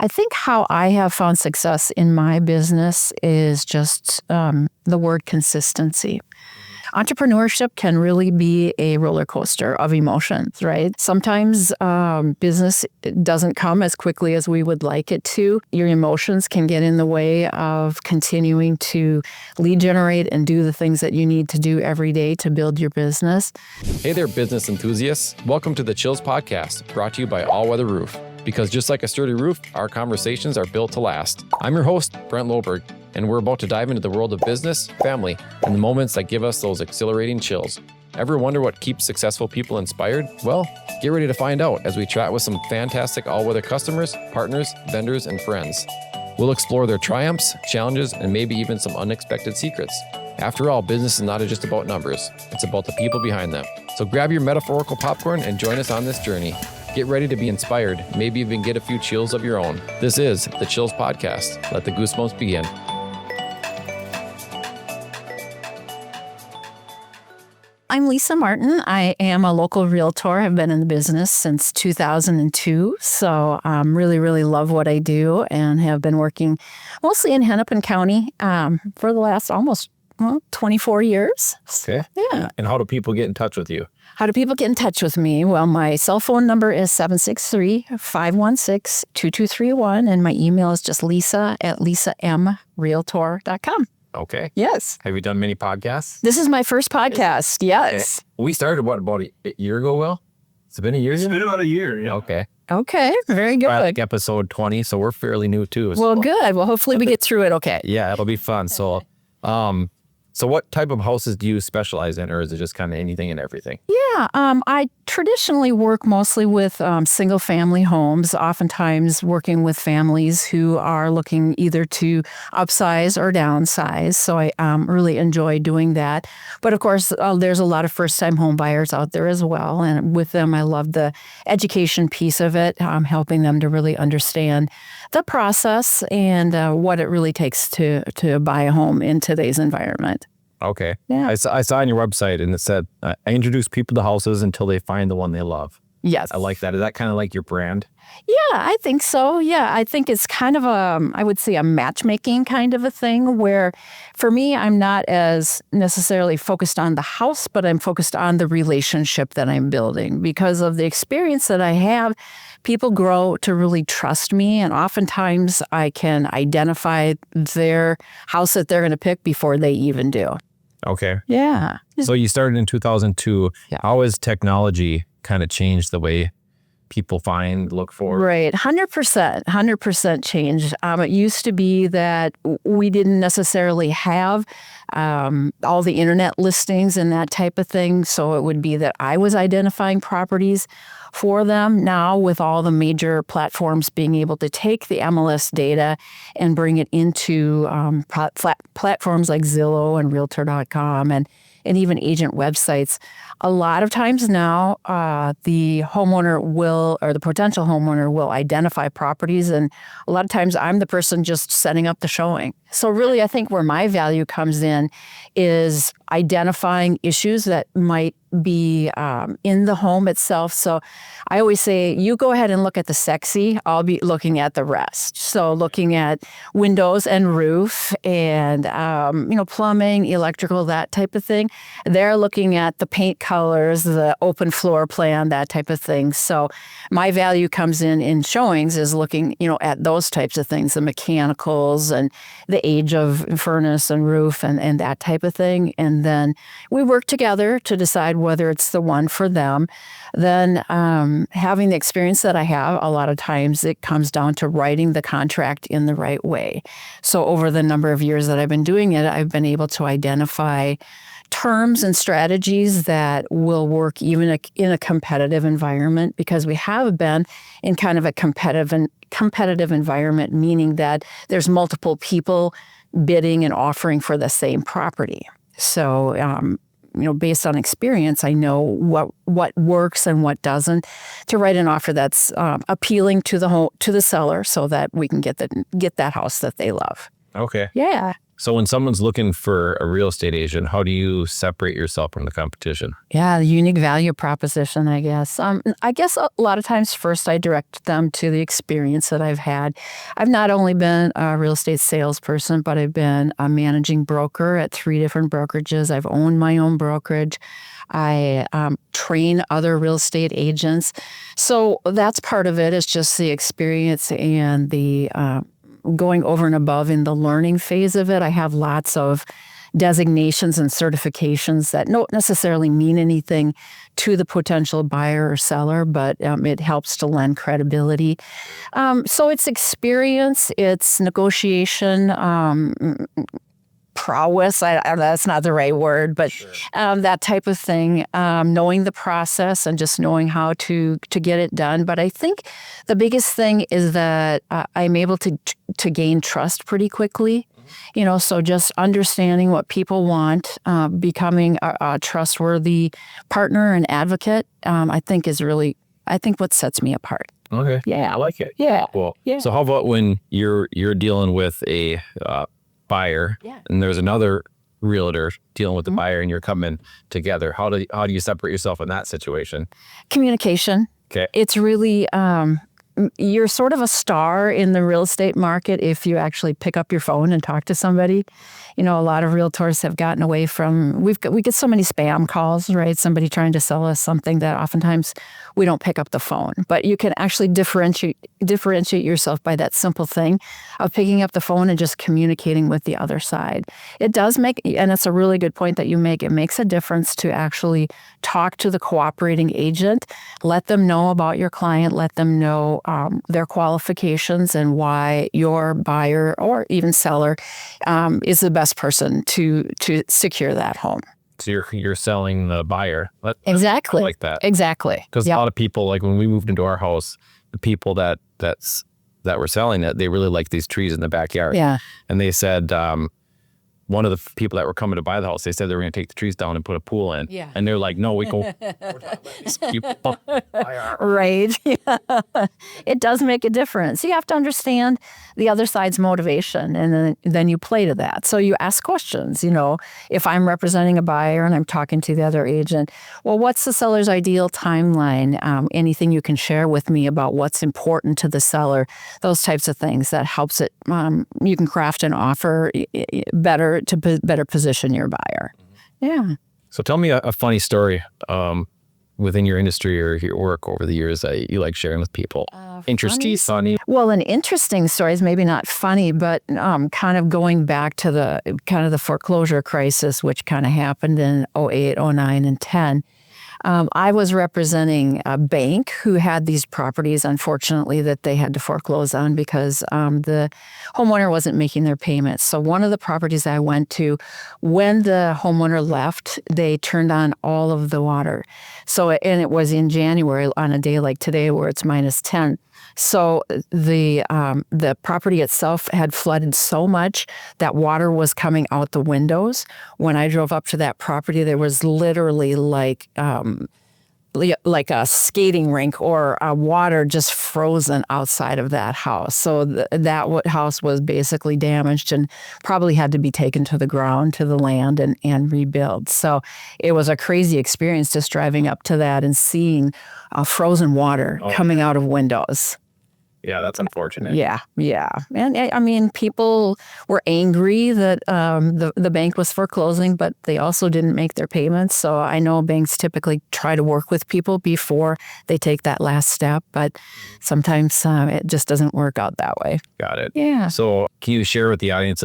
I think how I have found success in my business is just the word consistency. Entrepreneurship can really be a roller coaster of emotions, right? Sometimes business doesn't come as quickly as we would like it to. Your emotions can get in the way of continuing to lead generate and do the things that you need to do every day to build your business. Hey there, business enthusiasts. Welcome to the Chills Podcast, brought to you by All Weather Roof. Because just like a sturdy roof, our conversations are built to last. I'm your host, Brent Loberg, and we're about to dive into the world of business, family, and the moments that give us those exhilarating chills. Ever wonder what keeps successful people inspired? Well, get ready to find out as we chat with some fantastic all-weather customers, partners, vendors, and friends. We'll explore their triumphs, challenges, and maybe even some unexpected secrets. After all, business is not just about numbers. It's about the people behind them. So grab your metaphorical popcorn and join us on this journey. Get ready to be inspired, maybe even get a few chills of your own. This is the Chills Podcast. Let the goosebumps begin. I'm Lisa Martin. I am a local realtor. I've been in the business since 2002. So really love what I do and have been working mostly in Hennepin County for the last almost 24 years. Okay. Yeah. And how do people get in touch with you? How do people get in touch with me? Well, my cell phone number is 763-516-2231, and my email is just lisa@lisamrealtor.com. Okay. Yes. Have you done many podcasts? This is my first podcast. Yes. We started, about a year ago, Will? It's been a year? It's been about a year, yeah. Okay. Okay. Very good. Like episode 20, so we're fairly new too. Well, good. Well, hopefully we get through it okay. Yeah, it'll be fun. So, so what type of houses do you specialize in, or is it just kind of anything and everything? Yeah, I traditionally work mostly with single-family homes, oftentimes working with families who are looking either to upsize or downsize. So I really enjoy doing that. But of course, there's a lot of first-time home buyers out there as well. And with them, I love the education piece of it, helping them to really understand the process and what it really takes to buy a home in today's environment. Okay. Yeah. I saw on your website, and it said, I introduce people to houses until they find the one they love. Yes. I like that. Is that kind of like your brand? Yeah, I think so. Yeah, I think it's kind of I would say a matchmaking kind of a thing where for me, I'm not as necessarily focused on the house, but I'm focused on the relationship that I'm building. Because of the experience that I have, people grow to really trust me. And oftentimes I can identify their house that they're going to pick before they even do. Okay. Yeah. So you started in 2002. Yeah. How has technology kind of changed the way people look for? Right. 100% change. It used to be that we didn't necessarily have all the internet listings and that type of thing. So it would be that I was identifying properties for them. Now, with all the major platforms being able to take the MLS data and bring it into platforms like Zillow and Realtor.com and even agent websites, a lot of times now the homeowner or the potential homeowner will identify properties, and a lot of times I'm the person just setting up the showing. So really, I think where my value comes in is identifying issues that might be in the home itself. So I always say, you go ahead and look at the sexy, I'll be looking at the rest. So looking at windows and roof and, plumbing, electrical, that type of thing. They're looking at the paint colors, the open floor plan, that type of thing. So my value comes in showings is looking, at those types of things, the mechanicals and the age of furnace and roof and that type of thing. And then we work together to decide whether it's the one for them. Then having the experience that I have, a lot of times it comes down to writing the contract in the right way. So over the number of years that I've been doing it, I've been able to identify terms and strategies that will work even in a competitive environment, because we have been in kind of a competitive environment, meaning that there's multiple people bidding and offering for the same property. So, based on experience, I know what works and what doesn't to write an offer that's appealing to the seller, so that we can get that house that they love. Okay. Yeah. So when someone's looking for a real estate agent, how do you separate yourself from the competition? Yeah, the unique value proposition, I guess. I guess a lot of times first I direct them to the experience that I've had. I've not only been a real estate salesperson, but I've been a managing broker at 3 different brokerages. I've owned my own brokerage. I train other real estate agents. So that's part of it, is just the experience and the going over and above in the learning phase of it. I have lots of designations and certifications that don't necessarily mean anything to the potential buyer or seller, but it helps to lend credibility. So it's experience, it's negotiation, prowess. That's not the right word, but that type of thing. Knowing the process and just knowing how to get it done. But I think the biggest thing is that I'm able to gain trust pretty quickly. So just understanding what people want, becoming a trustworthy partner and advocate, I think what sets me apart. Okay. Yeah. I like it. Yeah. Cool. Yeah. So how about when you're dealing with a buyer and there's another realtor dealing with the buyer and you're coming together? How do you separate yourself in that situation? Communication. Okay. It's really, you're sort of a star in the real estate market if you actually pick up your phone and talk to somebody. A lot of realtors have gotten away from, we get so many spam calls, right? Somebody trying to sell us something that oftentimes we don't pick up the phone. But you can actually differentiate yourself by that simple thing of picking up the phone and just communicating with the other side. It does make, and it's a really good point that you make, it makes a difference to actually talk to the cooperating agent, let them know about your client, let them know their qualifications and why your buyer or even seller is the best person to secure that home. So you're selling the buyer. Exactly. I like that. Exactly. Because a lot of people, like when we moved into our house, the people that were selling it, they really liked these trees in the backyard. Yeah. And they said, one of the people that were coming to buy the house, they said they were going to take the trees down and put a pool in. Yeah. And they're like, no, we go. Right. It does make a difference. You have to understand the other side's motivation, and then you play to that. So you ask questions. If I'm representing a buyer and I'm talking to the other agent, well, what's the seller's ideal timeline? Anything you can share with me about what's important to the seller? Those types of things that helps it. You can craft an offer better to better position your buyer. Yeah. So tell me a funny story within your industry or your work over the years that you like sharing with people. Interesting, funny. Well, an interesting story is maybe not funny, but kind of going back to the foreclosure crisis, which kind of happened in 08, 09, and 10. I was representing a bank who had these properties, unfortunately, that they had to foreclose on because the homeowner wasn't making their payments. So one of the properties I went to, when the homeowner left, they turned on all of the water. And it was in January on a day like today where it's -10. So the property itself had flooded so much that water was coming out the windows. When I drove up to that property, there was literally like a skating rink or water just frozen outside of that house. So that house was basically damaged and probably had to be taken to the ground, to the land, and rebuilt. So it was a crazy experience just driving up to that and seeing frozen water coming out of windows. Yeah, that's unfortunate. Yeah. And I mean, people were angry that the bank was foreclosing, but they also didn't make their payments. So I know banks typically try to work with people before they take that last step, but sometimes it just doesn't work out that way. Got it. Yeah. So can you share with the audience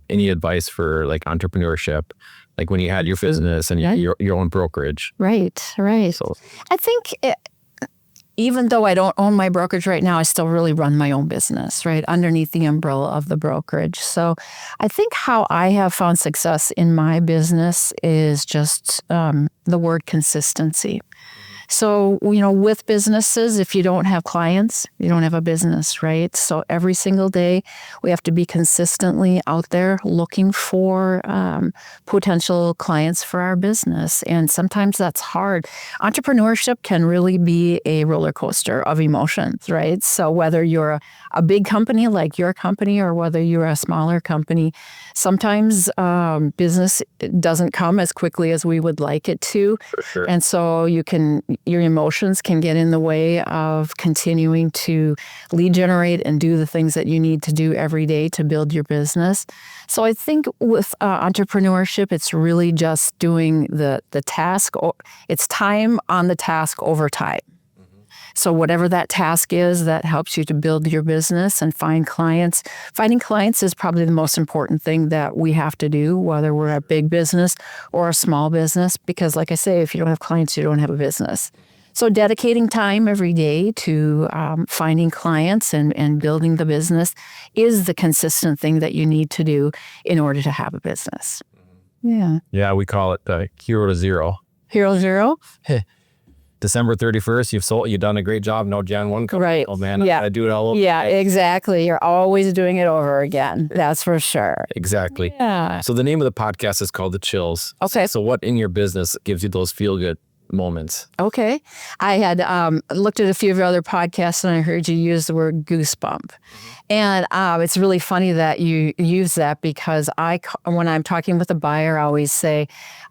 any advice for like entrepreneurship, like when you had your business and your own brokerage? Right. So I think even though I don't own my brokerage right now, I still really run my own business, right, underneath the umbrella of the brokerage. So I think how I have found success in my business is just the word consistency. So, with businesses, if you don't have clients, you don't have a business, right? So every single day we have to be consistently out there looking for potential clients for our business. And sometimes that's hard. Entrepreneurship can really be a roller coaster of emotions, right? So whether you're a big company like your company or whether you're a smaller company, sometimes business doesn't come as quickly as we would like it to. For sure. And so your emotions can get in the way of continuing to lead generate and do the things that you need to do every day to build your business. So I think with entrepreneurship, it's really just doing the task. It's time on the task over time. So whatever that task is that helps you to build your business and find clients. Finding clients is probably the most important thing that we have to do, whether we're a big business or a small business, because like I say, if you don't have clients, you don't have a business. So dedicating time every day to finding clients and building the business is the consistent thing that you need to do in order to have a business. Yeah. Yeah, we call it hero to zero. Hero zero? December 31st, you've done a great job. No Jan 1 coming. Right. Oh man, Yeah. I gotta do it all over. Yeah, exactly. You're always doing it over again. That's for sure. Exactly. Yeah. So the name of the podcast is called The Chills. Okay. So what in your business gives you those feel-good moments? Okay. I had looked at a few of your other podcasts and I heard you use the word goosebump. And it's really funny that you use that because when I'm talking with a buyer, I always say,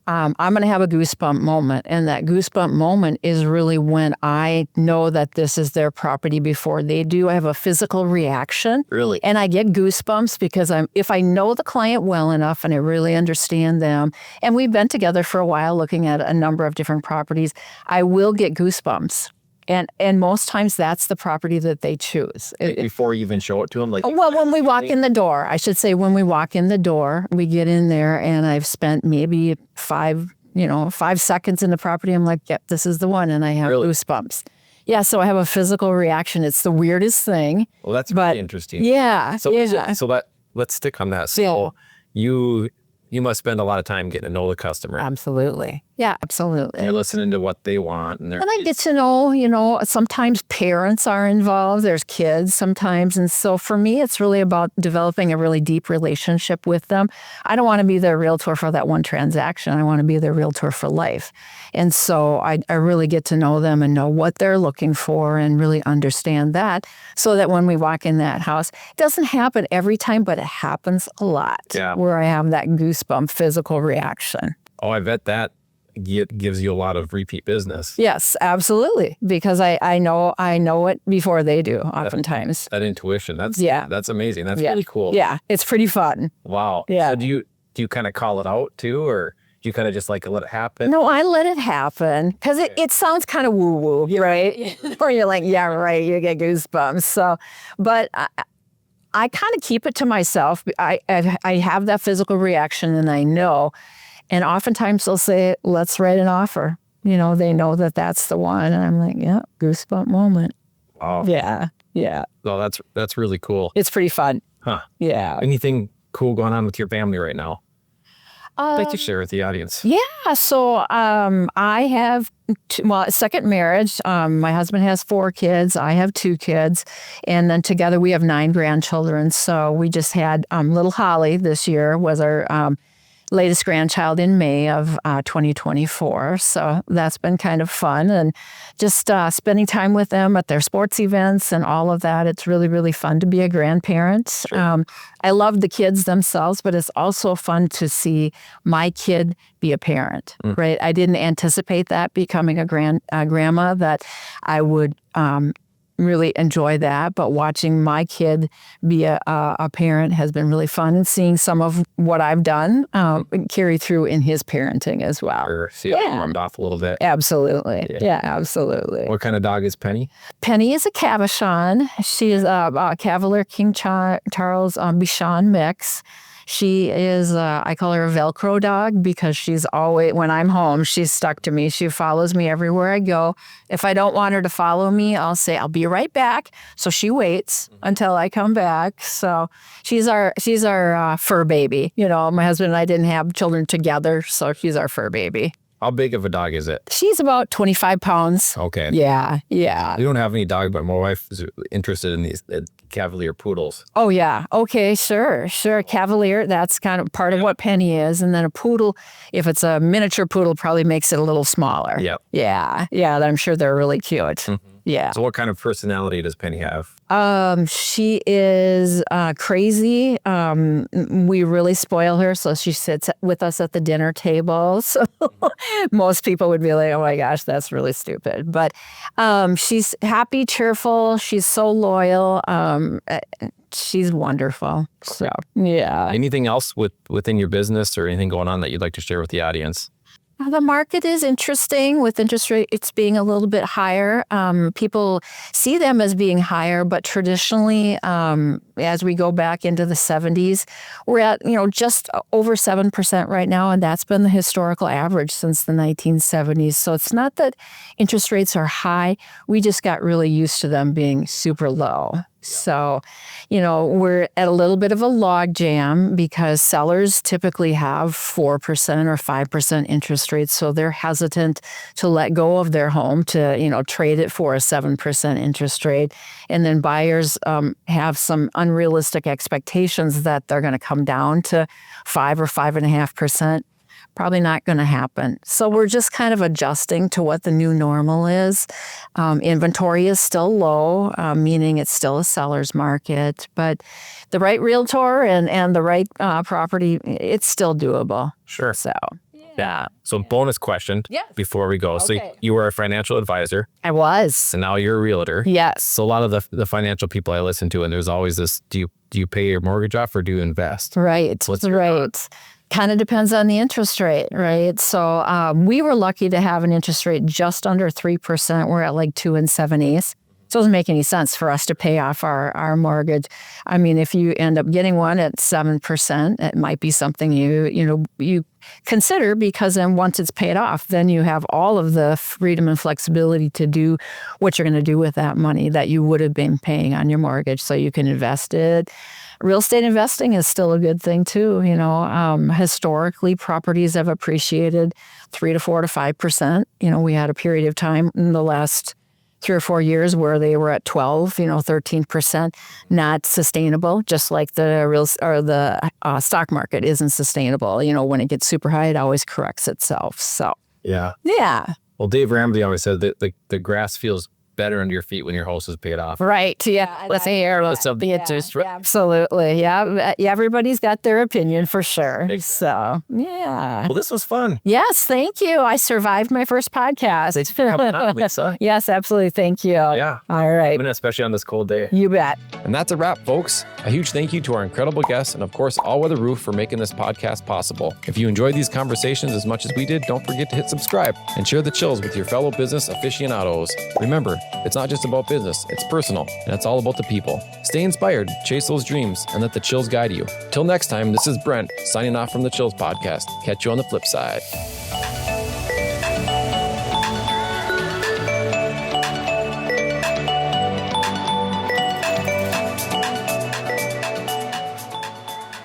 I'm going to have a goosebump moment. And that goosebump moment is really when I know that this is their property before they do. I have a physical reaction. Really? And I get goosebumps because if I know the client well enough and I really understand them, and we've been together for a while looking at a number of different properties, I will get goosebumps. And most times that's the property that they choose. Before you even show it to them? Well, when we walk in the door, I should say when we walk in the door, we get in there and I've spent maybe 5 seconds in the property. I'm like, yep, this is the one. And I have goosebumps. Yeah, so I have a physical reaction. It's the weirdest thing. Well, that's really interesting. Yeah. So let's stick on that. So you must spend a lot of time getting to know the customer. Absolutely. Yeah, absolutely. You're listening to what they want. And I get to know, sometimes parents are involved. There's kids sometimes. And so for me, it's really about developing a really deep relationship with them. I don't want to be their realtor for that one transaction. I want to be their realtor for life. And so I really get to know them and know what they're looking for and really understand that so that when we walk in that house, it doesn't happen every time, but it happens a lot where I have that goosebump physical reaction. Oh, I bet that gives you a lot of repeat business. Yes, absolutely. Because I know it before they do oftentimes. That intuition. That's amazing. That's really cool. Yeah. It's pretty fun. Wow. Yeah. So do you kind of call it out too, or do you kind of just let it happen? No, I let it happen because it sounds kind of woo-woo, right? Or you're like, yeah, right, you get goosebumps. So, but I kind of keep it to myself. I have that physical reaction and I know. And oftentimes they'll say, let's write an offer. They know that that's the one. And I'm like, yeah, goosebump moment. Oh. Yeah. Yeah. Well, that's really cool. It's pretty fun. Huh. Yeah. Anything cool going on with your family right now? I'd like to share with the audience. Yeah. So I have, second marriage. My husband has 4 kids. I have 2 kids. And then together we have 9 grandchildren. So we just had little Holly this year was our latest grandchild in May of 2024. So that's been kind of fun. And just spending time with them at their sports events and all of that. It's really, really fun to be a grandparent. Sure. I love the kids themselves, but it's also fun to see my kid be a parent, right? I didn't anticipate that becoming a grandma, that I would really enjoy that. But watching my kid be a parent has been really fun, and seeing some of what I've done carry through in his parenting as well. Sure. See it warmed off a little bit. Absolutely. Yeah, absolutely. What kind of dog is Penny? Penny is a Cavachon. She is a Cavalier King Charles Bichon mix. She is, I call her a Velcro dog because she's always, when I'm home, she's stuck to me. She follows me everywhere I go. If I don't want her to follow me, I'll say, I'll be right back. So she waits until I come back. So she's our fur baby. My husband and I didn't have children together, so she's our fur baby. How big of a dog is it? She's about 25 pounds. Okay. Yeah. Yeah. We don't have any dog, but my wife is interested in these Cavalier poodles. Oh, yeah. Okay, sure. Cavalier, that's kind of part of what Penny is. And then a poodle, if it's a miniature poodle, probably makes it a little smaller. Yep. Yeah. I'm sure they're really cute. Mm-hmm. Yeah. So what kind of personality does Penny have? She is crazy. We really spoil her, so she sits with us at the dinner table. So most people would be like, "Oh my gosh, that's really stupid." But she's happy, cheerful. She's so loyal. She's wonderful. So yeah. Anything else within your business or anything going on that you'd like to share with the audience? The market is interesting with interest rates being a little bit higher. People see them as being higher, but traditionally, as we go back into the 70s, we're at, just over 7% right now. And that's been the historical average since the 1970s. So it's not that interest rates are high. We just got really used to them being super low. So, we're at a little bit of a log jam because sellers typically have 4% or 5% interest rates. So they're hesitant to let go of their home to, trade it for a 7% interest rate. And then buyers have some unrealistic expectations that they're going to come down to 5 or 5.5%. Probably not going to happen. So we're just kind of adjusting to what the new normal is. Inventory is still low, meaning it's still a seller's market. But the right realtor and the right property, it's still doable. Sure. So, yeah. So bonus question before we go. Okay. So you were a financial advisor. I was. And now you're a realtor. Yes. So a lot of the financial people I listen to, and there's always this, do you pay your mortgage off or do you invest? Right. What's your right. Kind of depends on the interest rate, right? So we were lucky to have an interest rate just under 3%. We're at like 2 7/8. It doesn't make any sense for us to pay off our mortgage. I mean, if you end up getting one at 7%, it might be something you consider, because then once it's paid off, then you have all of the freedom and flexibility to do what you're going to do with that money that you would have been paying on your mortgage. So you can invest it. Real estate investing is still a good thing too. Historically, properties have appreciated 3 to 4 to 5%. We had a period of time in the last 3 or 4 years where they were at 12, 13%, not sustainable. Just like the stock market isn't sustainable. When it gets super high, it always corrects itself. So yeah. Well, Dave Ramsey always said that the grass feels better under your feet when your house is paid off. Right. Yeah. Let's hear the interest. Absolutely. Yeah. Everybody's got their opinion for sure. Exactly. So, yeah. Well, this was fun. Yes. Thank you. I survived my first podcast. Thanks for coming on, Lisa. Yes, absolutely. Thank you. Yeah. All right. Especially on this cold day. You bet. And that's a wrap, folks. A huge thank you to our incredible guests and, of course, All Weather Roof for making this podcast possible. If you enjoyed these conversations as much as we did, don't forget to hit subscribe and share the chills with your fellow business aficionados. Remember, it's not just about business, it's personal, and it's all about the people. Stay inspired, chase those dreams, and let the chills guide you. Till next time, this is Brent, signing off from the Chills Podcast. Catch you on the flip side.